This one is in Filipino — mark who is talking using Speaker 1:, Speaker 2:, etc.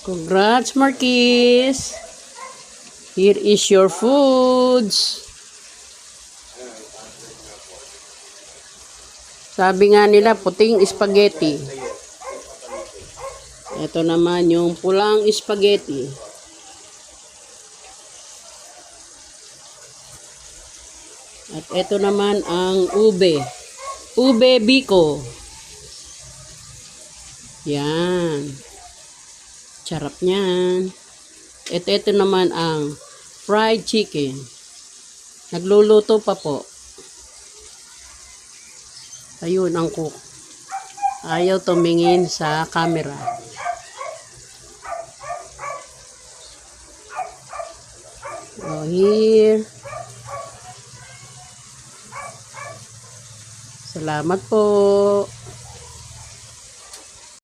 Speaker 1: Congrats, Marquis. Here is your foods. Sabi nga nila, puting spaghetti. Ito naman yung pulang spaghetti. At ito naman ang ube. Ube biko. Yan. Sarap niyan. Ito naman ang fried chicken. Nagluluto pa po. Ayun ang cook. Ayaw tumingin sa camera. Oh, here. Salamat po.